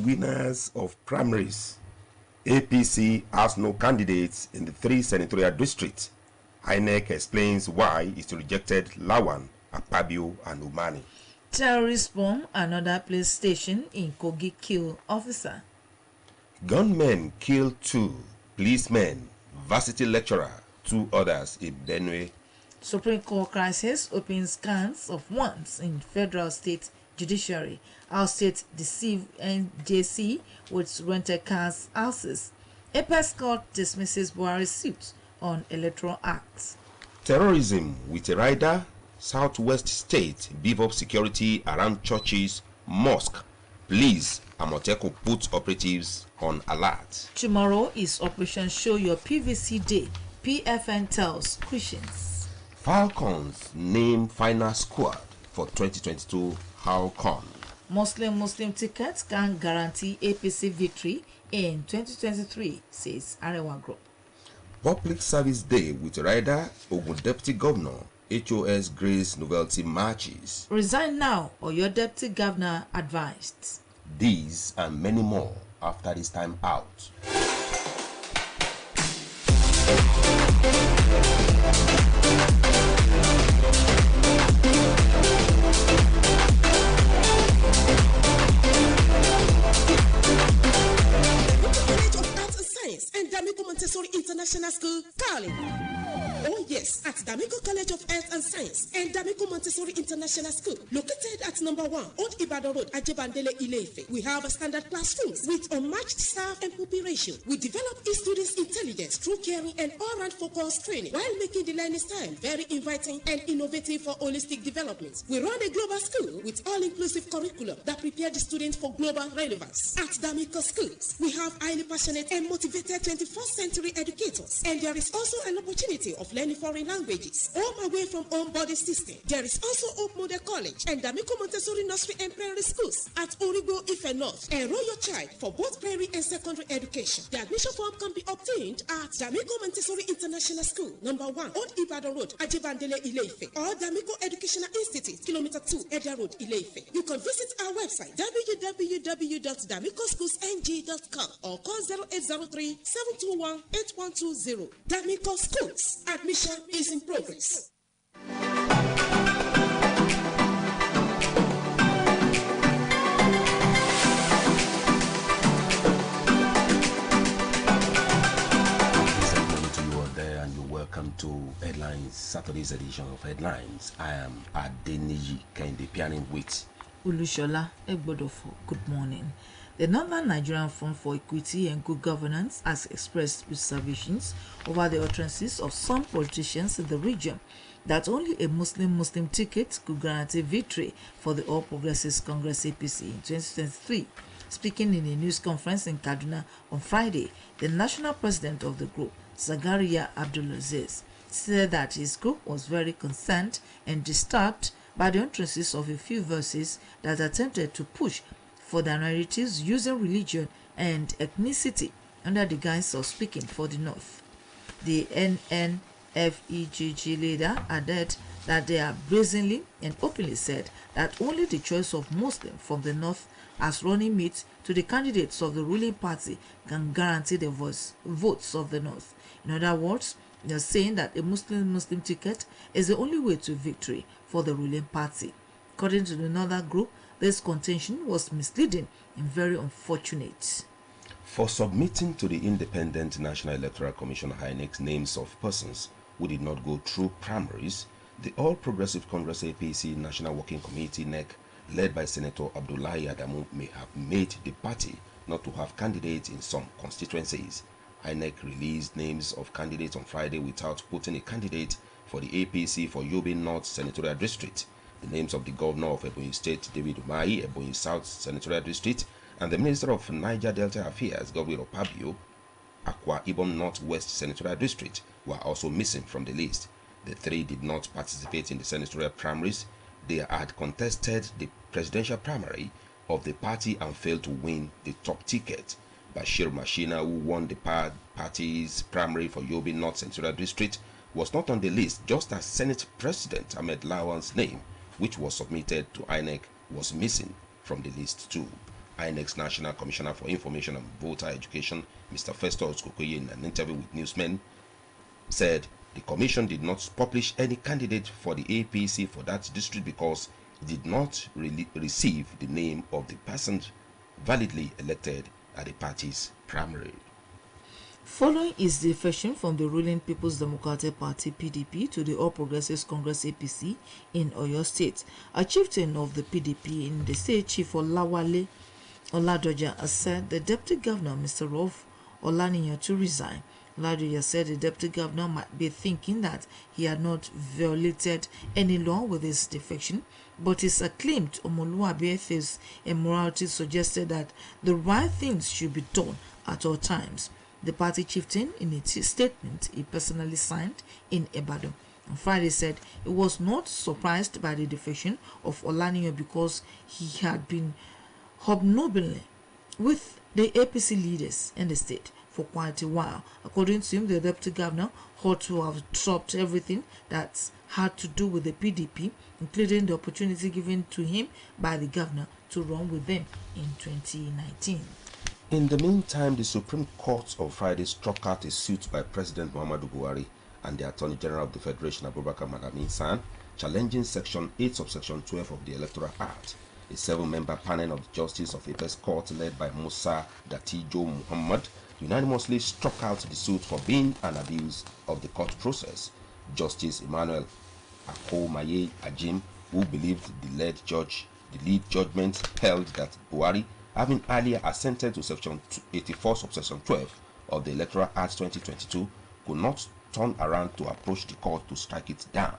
winners of primaries. APC has no candidates in the 3 senatorial districts. INEC explains why it rejected Lawan, Akpabio, and Umani. Terrorist bomb another police station in Kogi kill officer. Gunmen kill 2 policemen, varsity lecturer, 2 others in Benue. Supreme Court crisis opens cans of worms in federal state judiciary. Our state deceive NJC with rented cars houses. Apex Court dismisses Buhari's suit on electoral acts. Terrorism with a rider. Southwest state beef up security around churches, mosque. Police, Amoteco put operatives on alert. Tomorrow is Operation Show Your PVC Day. PFN tells Christians. Falcons name final squad for 2022 Halcon. Muslim tickets can guarantee APC victory in 2023, says Arewa Group. Public Service Day with rider Ogun Deputy Governor. HOS Grace Novelty marches. Resign now or your deputy governor advised. These and many more after this time out. International School, Carling. Oh yes, at D'Amico College of Health and Science and D'Amico Montessori International School, located at number 1 Old Ibadan Road, Ajebandele, Ile-Ife. We have a standard classrooms with unmatched staff and pupil ratio. We develop each student's intelligence through caring and all-round focused training while making the learning style very inviting and innovative for holistic development. We run a global school with all-inclusive curriculum that prepare the students for global relevance. At D'Amico Schools, we have highly passionate and motivated 21st century educators, and there is also an opportunity of learning foreign languages, home away from home body system. There is also Hope Model College and D'Amico Montessori Nursery and Primary Schools at Origo Ife North. Enroll your child for both primary and secondary education. The admission form can be obtained at D'Amico Montessori International School, number 1 Old Ibadan Road, Ajebandele, Ile-Ife, or D'Amico Educational Institute, Kilometer 2, Edda Road, Ile-Ife. You can visit our website www.d'amicoschools.ng.com or call 0803 721 8120. D'Amico Schools. Admission is in progress. Welcome to Headlines, Saturday's edition of Headlines. I am Adeniji Kende Pianing with Ulushola Egbodofo. Good morning. The Northern Nigerian Front for Equity and Good Governance has expressed reservations over the utterances of some politicians in the region that only a Muslim ticket could guarantee victory for the All Progressives Congress APC in 2023. Speaking in a news conference in Kaduna on Friday, the national president of the group, Zagaria Abdulaziz, said that his group was very concerned and disturbed by the utterances of a few verses that attempted to push for their narratives using religion and ethnicity under the guise of speaking for the North. The NNFEGG leader added that they are brazenly and openly said that only the choice of Muslim from the North as running mate to the candidates of the ruling party can guarantee the votes of the North. In other words, they are saying that a Muslim ticket is the only way to victory for the ruling party. According to another group, this contention was misleading and very unfortunate. For submitting to the Independent National Electoral Commission INEC names of persons who did not go through primaries, the All Progressive Congress APC National Working Committee NEC, led by Senator Abdullahi Adamu, may have made the party not to have candidates in some constituencies. INEC released names of candidates on Friday without putting a candidate for the APC for Yobe North Senatorial District. The names of the Governor of Ebonyi State, David Umahi, Ebonyi South Senatorial District, and the Minister of Niger Delta Affairs, Godwin Opabio, Akwa Ibom North West Senatorial District, were also missing from the list. The three did not participate in the senatorial primaries. They had contested the presidential primary of the party and failed to win the top ticket. Bashir Mashina, who won the party's primary for Yobe North Senatorial District, was not on the list, just as Senate President Ahmed Lawan's name, which was submitted to INEC, was missing from the list too. INEC's National Commissioner for Information and Voter Education, Mr. Festus Kokoye, in an interview with newsmen, said the commission did not publish any candidate for the APC for that district because it did not receive the name of the person validly elected at the party's primary. Following his defection from the ruling People's Democratic Party (PDP) to the All Progressives Congress (APC) in Oyo State, a chieftain of the PDP in the state, Chief Olawale Oladoja, has said the Deputy Governor, Mr. Rolf Olaniyan, to resign. Oladoja said the Deputy Governor might be thinking that he had not violated any law with his defection, but his acclaimed Omoluabi ethics and morality suggested that the right things should be done at all times. The party chieftain, in a statement he personally signed in Ibadan on Friday, said he was not surprised by the defection of Olaniyan because he had been hobnobbing with the APC leaders in the state for quite a while. According to him, the deputy governor ought to have dropped everything that had to do with the PDP, including the opportunity given to him by the governor to run with them in 2019. In the meantime, the Supreme Court on Friday struck out a suit by President Muhammadu Buhari and the Attorney General of the Federation, Abubakar Malami San, challenging Section 8, Subsection 12 of the Electoral Act. A 7-member panel of the Justice of Apex Court, led by Musa Datijo Muhammad, unanimously struck out the suit for being an abuse of the court process. Justice Emmanuel Akomaye Ajim, who believed the lead judgment held that Buhari, having earlier assented to Section 84, Subsection 12 of the Electoral Act 2022, could not turn around to approach the court to strike it down.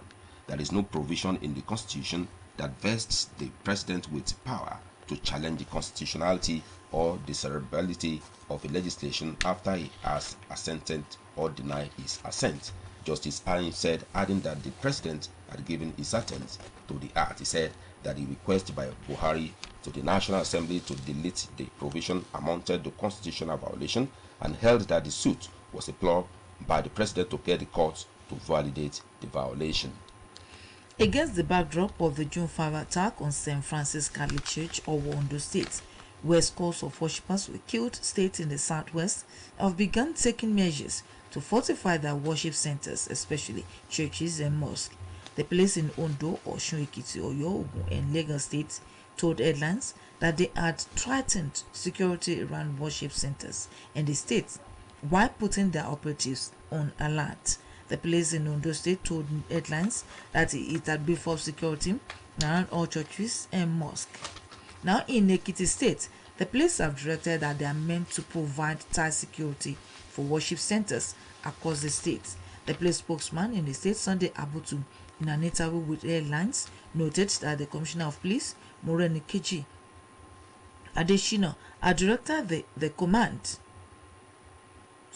There is no provision in the Constitution that vests the President with power to challenge the constitutionality or desirability of a legislation after he has assented or denied his assent. Justice Ayin said, adding that the President had given his assent to the act. He said that the request by Buhari to the National Assembly to delete the provision amounted to constitutional violation and held that the suit was a ploy by the President to get the court to validate the violation. Against the backdrop of the June 5 attack on St. Francis Catholic Church, Owo, Ondo State, where scores of worshippers were killed, states in the southwest have begun taking measures to fortify their worship centers, especially churches and mosques. The police in Ondo, Osun Ekiti, Oyo, Ogun, and Lagos states told headlines that they had tightened security around worship centers in the states while putting their operatives on alert. The police in Ondo State told headlines that it had beefed up security around all churches and mosques. Now in Ekiti State, the police have directed that they are meant to provide tight security for worship centers across the state. The police spokesman in the state, Sunday Abutu, in an interview with Airlines, noted that the Commissioner of Police, Morenikeji Adeshina, had directed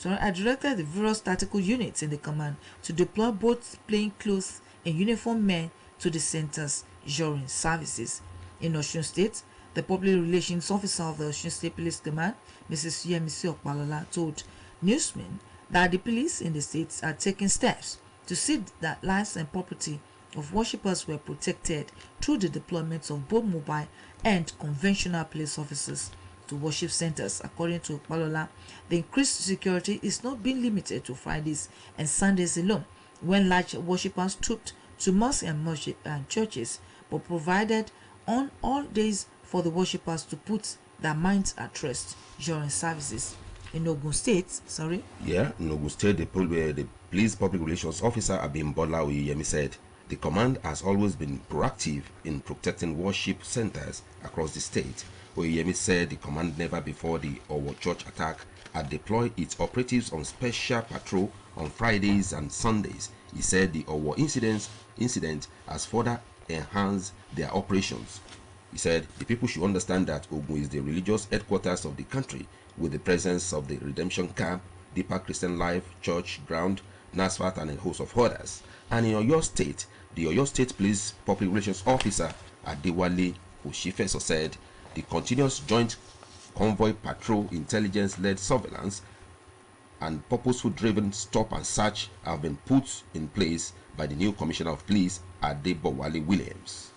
I directed the various tactical units in the command to deploy both plainclothes and uniformed men to the centers during services. In Osun State, the public relations officer of the Osun State Police Command, Mrs. Yemisi Okpalola, told newsmen that the police in the states are taking steps to see that lives and property of worshippers were protected through the deployment of both mobile and conventional police officers to worship centers. According to Okpalola, the increased security is not being limited to Fridays and Sundays alone, when large worshippers trooped to mosques and churches, but provided on all days for the worshippers to put their minds at rest during services. In Ogun State, in Ogun State, the police public relations officer Abimbola Oyeyemi said the command has always been proactive in protecting worship centers across the state. Oyeyemi said the command never before the Owo church attack had deployed its operatives on special patrol on Fridays and Sundays. He said the Owo incident has further enhanced their operations. He said the people should understand that Ogun is the religious headquarters of the country, with the presence of the Redemption Camp, Deeper Christian Life, Church Ground, NASFAT, and a host of others. And in Oyo State, the Oyo State Police Public Relations Officer Adewale Oshifeso said the continuous joint convoy patrol, intelligence-led surveillance, and purposeful-driven stop and search have been put in place by the new Commissioner of Police, Adebowale Williams.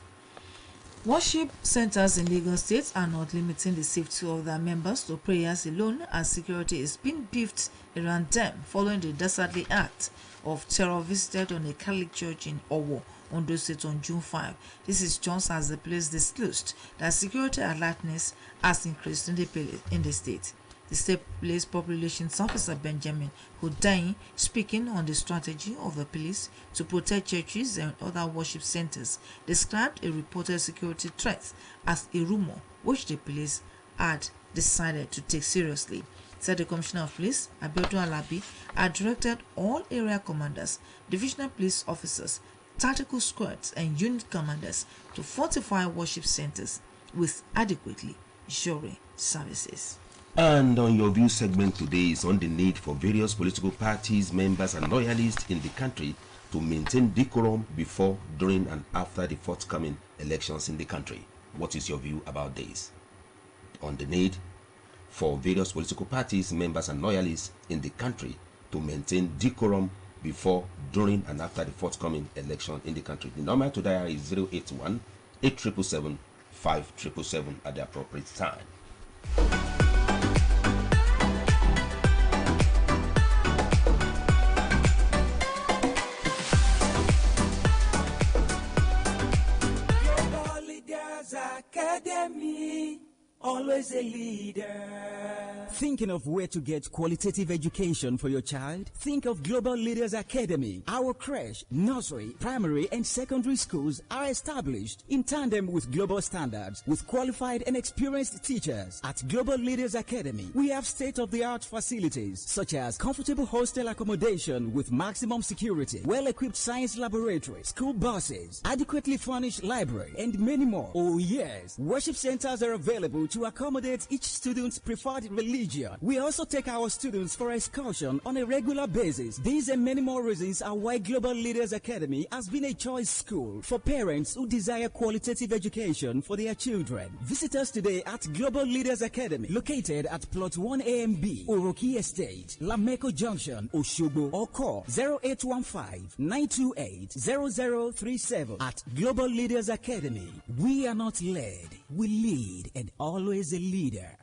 Worship centers in Lagos State are not limiting the safety of their members to prayers alone, as security is being beefed around them following the dastardly act of terror visited on a Catholic church in Owo, Ondo State on June 5. This is just as the police disclosed that security alertness has increased in the state. The State Police Populations Officer Benjamin Hudain, speaking on the strategy of the police to protect churches and other worship centers, described a reported security threat as a rumor which the police had decided to take seriously. Said the Commissioner of Police, Abiodun Alabi, had directed all area commanders, divisional police officers, tactical squads and unit commanders to fortify worship centers with adequately ensuring services. And on your view segment today is on the need for various political parties, members and loyalists in the country to maintain decorum before, during and after the forthcoming elections in the country. What is your view about this? On the need for various political parties, members and loyalists in the country to maintain decorum before, during and after the forthcoming election in the country. The number to dial is 081 8777 5777 at the appropriate time. Academy, always a leader. Thinking of where to get qualitative education for your child? Think of Global Leaders Academy. Our creche, nursery, primary and secondary schools are established in tandem with global standards with qualified and experienced teachers. At Global Leaders Academy, we have state-of-the-art facilities such as comfortable hostel accommodation with maximum security, well-equipped science laboratory, school buses, adequately furnished library, and many more. Oh yes, worship centers are available to accommodate each student's preferred religion. We also take our students for excursion on a regular basis. These and many more reasons are why Global Leaders Academy has been a choice school for parents who desire qualitative education for their children. Visit us today at Global Leaders Academy, located at Plot 1AMB, Oroki Estate, Lameko Junction, Oshogbo, or call 0815-928-0037. At Global Leaders Academy, we are not led, we lead, and always a leader.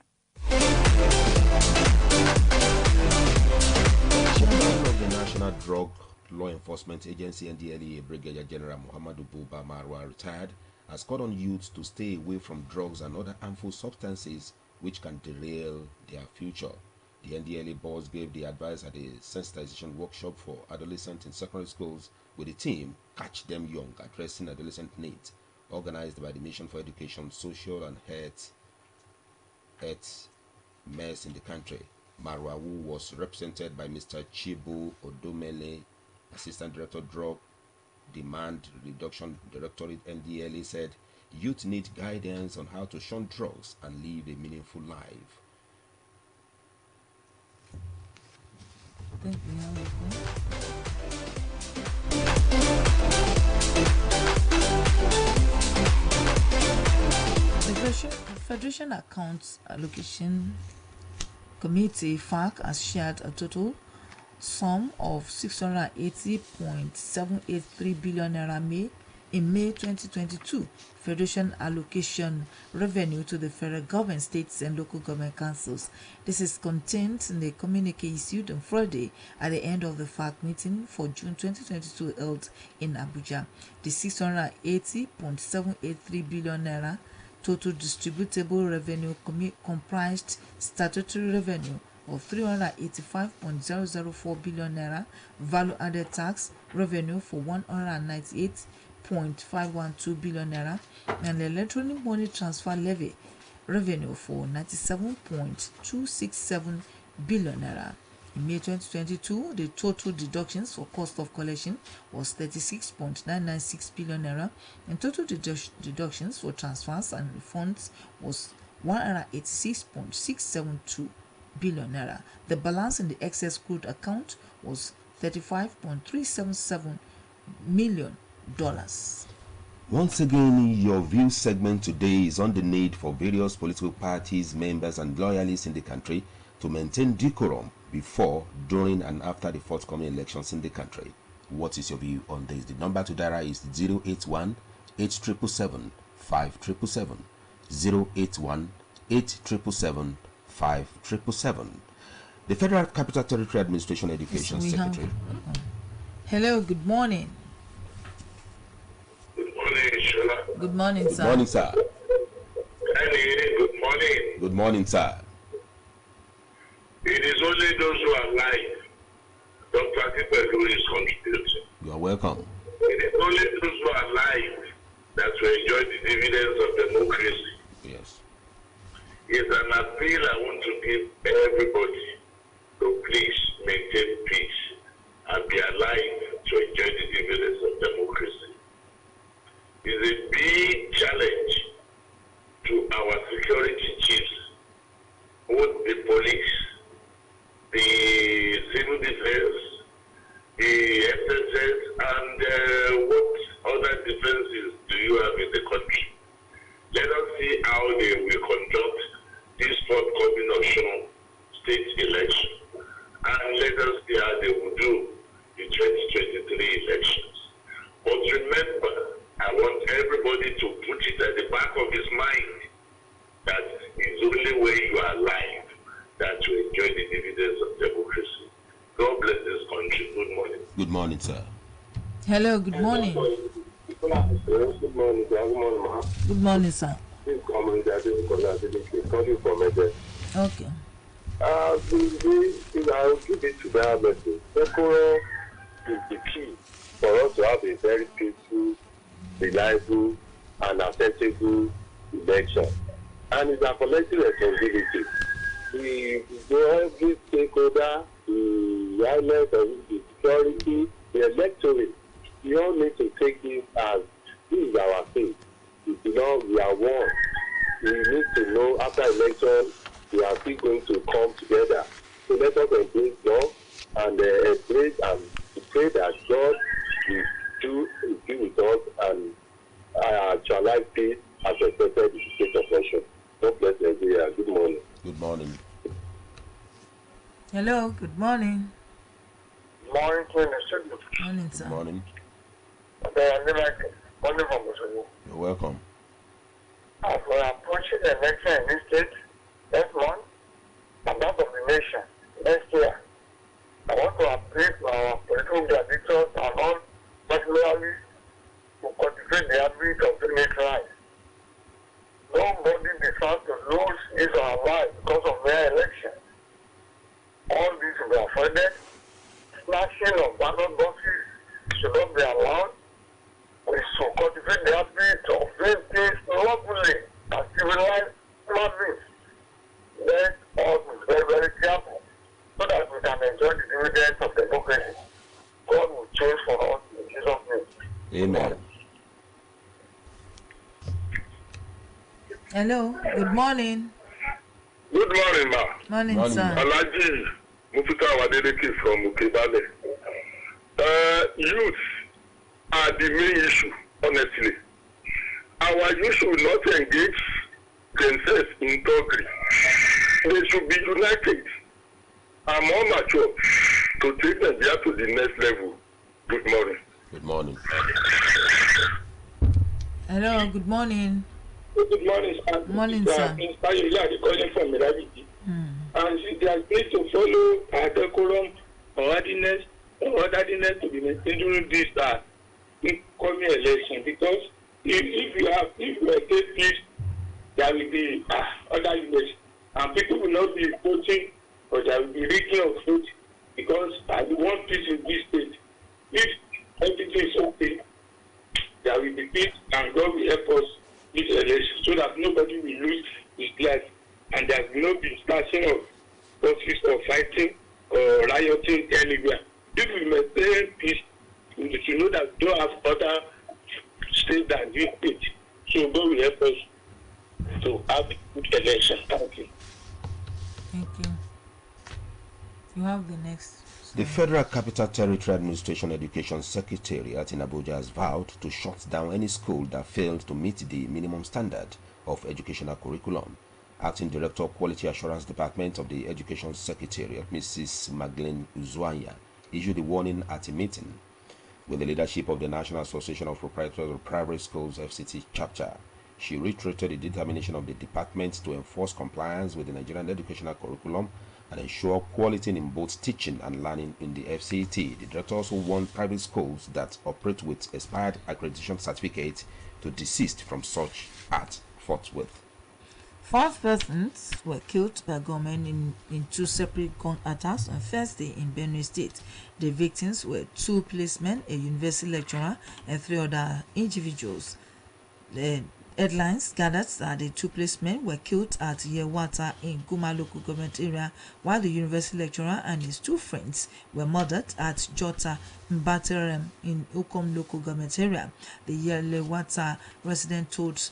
Chairman of the National Drug Law Enforcement Agency NDLEA, Brigadier General Muhammadu Buba Marwa, retired, has called on youths to stay away from drugs and other harmful substances which can derail their future. The NDLEA boss gave the advice at a sensitization workshop for adolescents in secondary schools with the theme Catch Them Young, addressing adolescent needs, organized by the Mission for Education, Social and Health mess in the country. Marwa, who was represented by Mr. Chibu Odomele, Assistant Director Drug Demand Reduction Directorate NDLEA, said youth need guidance on how to shun drugs and live a meaningful life. Thank you. The Federation Accounts Allocation Committee (FAC) has shared a total sum of 680.783 billion naira in May 2022 Federation allocation revenue to the federal government, states and local government councils. This is contained in the communique issued on Friday at the end of the FAC meeting for June 2022 held in Abuja. The 680.783 billion naira total distributable revenue comprised statutory revenue of 385.004 billion naira, value-added tax revenue for 198.512 billion naira, and electronic money transfer levy revenue for 97.267 billion naira. In May 2022, the total deductions for cost of collection was 36.996 billion naira, and total deductions for transfers and refunds was 186.672 billion naira. The balance in the excess crude account was $35.377 million. Once again, your view segment today is on the need for various political parties, members and loyalists in the country to maintain decorum before, during and after the forthcoming elections in the country. What is your view on this? The number to dial is 081 8777 5777. 081 877 5777. The Federal Capital Territory Administration Education Secretary. Hello, good morning. Good morning, Shola. Good morning, sir. Good morning, sir. Good morning. Good morning, sir. It is only those who are alive. Dr. Akipelu is contributing. You are welcome. It is only those who are alive that will enjoy the dividends of democracy. Yes. It's an appeal I want to give everybody to please maintain peace and be alive to enjoy the dividends of democracy. It's a big challenge to our security chiefs, both the police, the civil defense, the SSS, and what other defenses do you have in the country? Let us see how they will conduct this forthcoming Osun state election, and let us see how they will do the 2023 elections. But remember, I want everybody to put it at the back of his mind that it's only when you are alive that you enjoy the dividends of democracy. God bless this country. Good morning. Good morning, sir. Hello, good morning. Good morning, sir. Good morning, ma. Good morning, sir. This community, I think, calling from Ede. Okay. I'll give it to that message. Decorum is the key for us to have a very peaceful, reliable, and acceptable election. And it's a collective responsibility. Every stakeholder, the island, the security, the electorate, we all need to take this as this is our thing. We are one. We need to know after election we are still going to come together. So let us embrace God and embrace and pray that God will be with us and actualize peace as expected in the state of nation. God bless Nigeria. Good morning. Good morning. Hello, good morning. Morning, Morning, sir. Good morning. You're welcome. As we are approaching the election in this state next month, and that of the nation next year, I want to appeal to our political gladiators and all particularly to cultivate the habit of doing it right. Nobody deserves to lose his or her life because of their election. All this will be avoided. Snatching of ballot boxes should not be allowed. We should cultivate the habit of doing things lawfully and civilized human beings. Let us be very, very careful so that we can enjoy the dividends of democracy. God will choose for us in Jesus' name. Amen. Hello, good morning. Good morning, ma. Morning, Morning, sir. ma. Alaji Mufika Wadeleke from Ukebale. Youth are the main issue, honestly. Our youth should not engage themselves in thuggery. They should be united and more mature to take Nigeria to the next level. Good morning. Good morning. Hello, good morning. Good morning, sir. Morning, sir. You are calling from Mirabiti. And they are going to follow our decorum or orderliness to be maintained during this incoming election. Because if you take peace, there will be orderliness, and people will not be voting, or there will be rigging of vote. Because we want peace in this state. If everything is okay, there will be peace, and God will help us this election so that nobody will lose his life, and there will not be starting of forces or fighting or rioting anywhere. If we maintain peace, we should know that we don't have other states than this state. So God will help us to have a good election. Thank you. Thank you. You have the next. The Federal Capital Territory Administration Education Secretariat in Abuja has vowed to shut down any school that failed to meet the minimum standard of educational curriculum. Acting Director Quality Assurance Department of the Education Secretariat, Mrs. Magdalene Uzwanya, issued the warning at a meeting with the leadership of the National Association of Proprietors of Private Schools FCT chapter. She reiterated the determination of the department to enforce compliance with the Nigerian educational curriculum and ensure quality in both teaching and learning in the FCT. The director also warned private schools that operate with expired accreditation certificates to desist from such acts forthwith. 5 persons were killed by gunmen in 2 separate gun attacks on Thursday in Benue State. The victims were 2 policemen, a university lecturer, and 3 other individuals. The headlines gathered that the 2 policemen were killed at Yewata in Guma local government area, while the university lecturer and his 2 friends were murdered at Jota Mbaterem in Ukom local government area. The Yewata resident told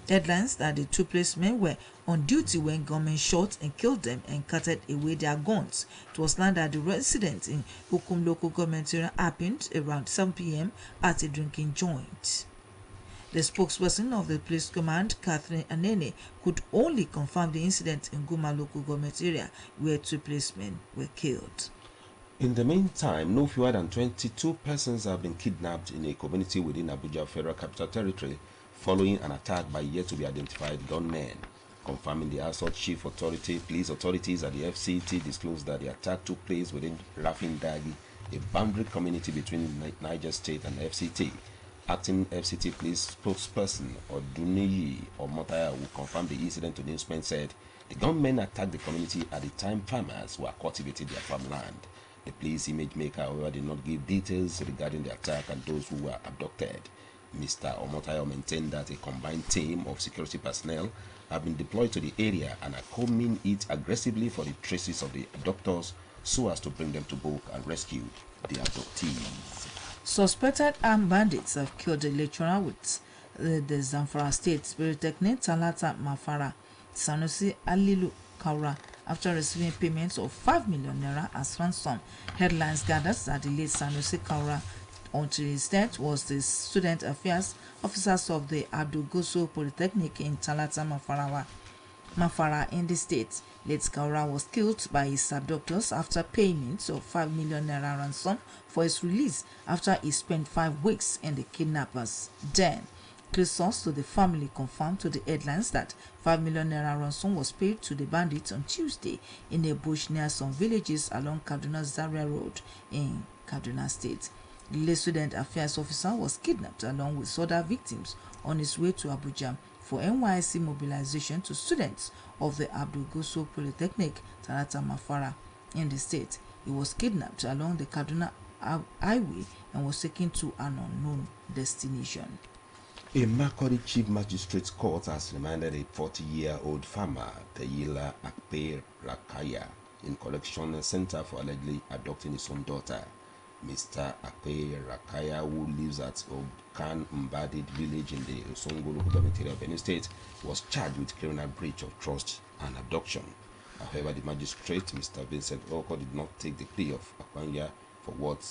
headlines that the 2 policemen were on duty when gunmen shot and killed them and carted away their guns. It was learned that the incident in Ukum local government area happened around 7 p.m. at a drinking joint. The spokesperson of the police command, Catherine Anene, could only confirm the incident in Guma local government area where 2 policemen were killed. In the meantime, no fewer than 22 persons have been kidnapped in a community within Abuja Federal Capital Territory following an attack by yet-to-be-identified gunmen. Confirming the assault, chief authority, police authorities at the FCT disclosed that the attack took place within Rafin Dagi, a boundary community between Niger State and FCT. Acting FCT police spokesperson Oduniyi Omotaya, who confirmed the incident to Newsman, said the gunmen attacked the community at the time farmers were cultivating their farmland. The police image maker, however, did not give details regarding the attack and those who were abducted. Mr. Omotayo maintained that a combined team of security personnel have been deployed to the area and are combing it aggressively for the traces of the abductors so as to bring them to book and rescue the abductees. Suspected armed bandits have killed a lecturer with the Zamfara State Polytechnic Talata Mafara Sanusi Alilu Kaura after receiving payments of 5 million naira as ransom. Headlines gathered that the late Sanusi Kaura until his death was the student affairs officers of the Abdul Goso Polytechnic in Talata Mafara in the state. Late Kaura was killed by his abductors after payments of 5 million naira ransom for his release after he spent 5 weeks in the kidnappers' den. Close source to the family confirmed to the headlines that 5 million naira ransom was paid to the bandits on Tuesday in a bush near some villages along Kaduna Zaria Road in Kaduna State. The late student affairs officer was kidnapped along with other victims on his way to Abuja for NYSC mobilization to students of the Abdul Goso Polytechnic Talata Mafara in the state. He was kidnapped along the Kaduna Highway and was taken to an unknown destination. A Makurdi Chief Magistrate's Court has remanded a 40-year-old farmer, Teyila Akpe Rakaya, in Correctional Center for allegedly abducting his own daughter. Mr. Akpe Rakaya, who lives at Okan Mbadid village in the Osongo local government area of Benue State, was charged with criminal breach of trust and abduction. However, the magistrate, Mr. Vincent Oko, did not take the plea of Akwanya for what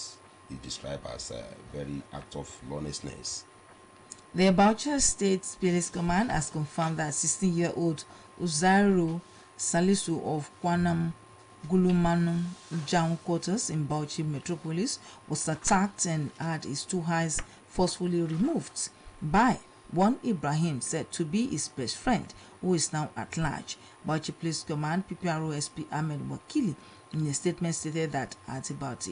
he described as a very act of lawlessness. The Bauchi State Police Command has confirmed that 16-year-old Uzairu Salisu of Kwanam Gulumanum Jaun quarters in Bauchi Metropolis was attacked and had his 2 eyes forcefully removed by one Ibrahim said to be his best friend, who is now at large. Bauchi Police Command PPRO SP Ahmed Wakili in a statement stated that at about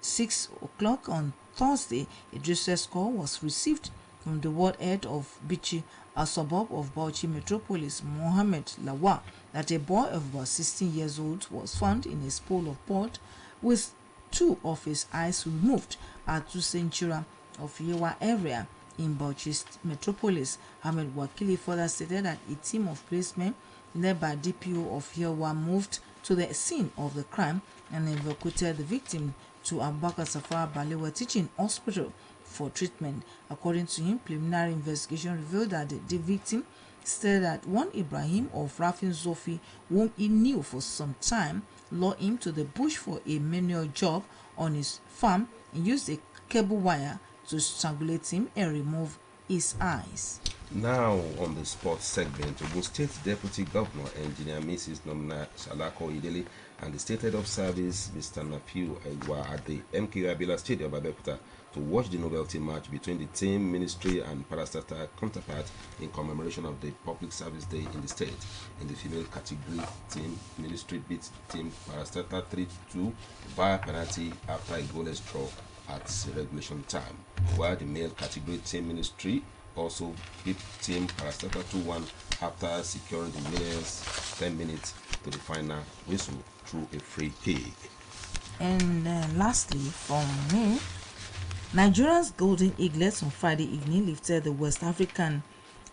6 o'clock on Thursday, a distress call was received from the ward head of Bichi, a suburb of Bauchi Metropolis, Mohammed Lawa, that a boy of about 16 years old was found in a pool of blood with 2 of his eyes removed at Tusenchura of Yewa area in Bauchi Metropolis. Ahmed Wakili further stated that a team of policemen led by DPO of Yewa moved to the scene of the crime and evacuated the victim to Abubakar Safar Balewa Teaching Hospital for treatment. According to him, preliminary investigation revealed that the victim said that one Ibrahim of Rafin Zofi, whom he knew for some time, lured him to the bush for a manual job on his farm and used a cable wire to strangulate him and remove his eyes. Now on the sports segment, Ogun State Deputy Governor Engineer Mrs. Nomna Salako Idele and the state head of service, Mr. Nafiu Aigwa, at the MK Abiola Stadium, Abeokuta, to watch the novelty match between the team ministry and parastatal counterpart in commemoration of the Public Service Day in the state. In the female category, team ministry beat team parastatal 3-2 via penalty after a goalless draw at regulation time, while the male category team ministry also beat team parastatal 2-1 after securing the winners 10 minutes to the final whistle through a free kick. And lastly, from me, Nigeria's Golden Eaglets on Friday evening lifted the West African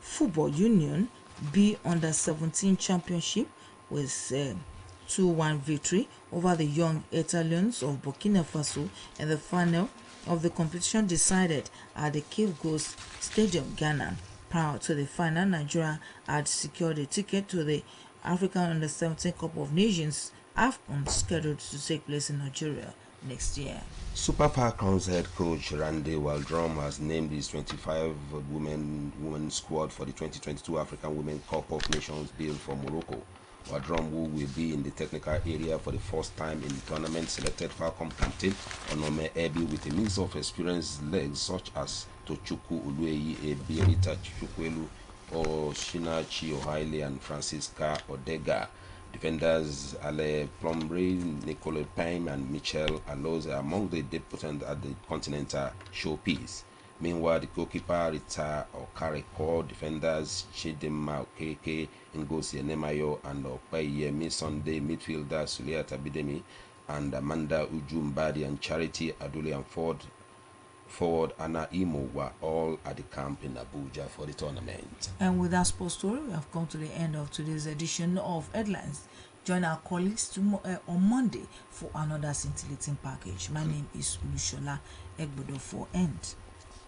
Football Union B Under-17 Championship with 2-1 victory over the Young Italians of Burkina Faso, and the final of the competition decided at the Cape Coast Stadium, Ghana. Prior to the final, Nigeria had secured a ticket to the African Under-17 Cup of Nations AFCON, scheduled to take place in Nigeria next year. Super Falcons head coach Randy Waldrum has named his 25 women squad for the 2022 African Women Cup of Nations bid for Morocco. Waldrum, who will be in the technical area for the first time in the tournament, selected Falcon captain Onome Ebi with a mix of experienced legs such as Tochukwu Ulueyi Ebirita Chukwelu, Oshinachi Ohaile, and Francisca Odega. Defenders Ale Plumbrey, Nicole Payne, and Michelle Aloza among the debutants at the Continental Showpiece. Meanwhile, the goalkeeper Rita Okareko, defenders Chidema Okeke, Ngozi Enemayo, and Opeyemi Sunday, midfielder Suliat Abidemi, and Amanda Ujumbadi, and Charity Adule, and forward Anna Imo were all at the camp in Abuja for the tournament. And with that sports story, we have come to the end of today's edition of Headlines. Join our colleagues tomorrow, on Monday, for another scintillating package. My name is Ulushola Egbodo for End.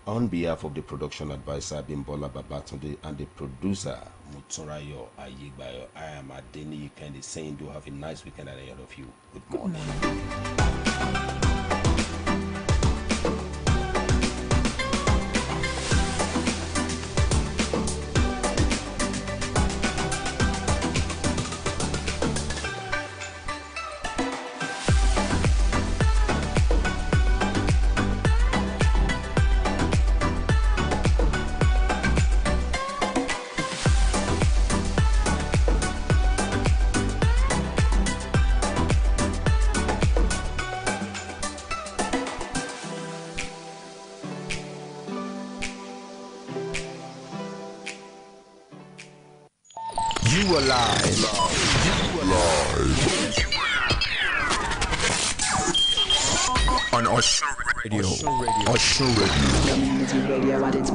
On behalf of the production advisor Bimbola Babatunde and the producer Mutsorayo Ayigbayo, I am Adeni Kendi saying do have a nice weekend ahead of you. Good morning. You are live. On Osun Radio. Osun Radio.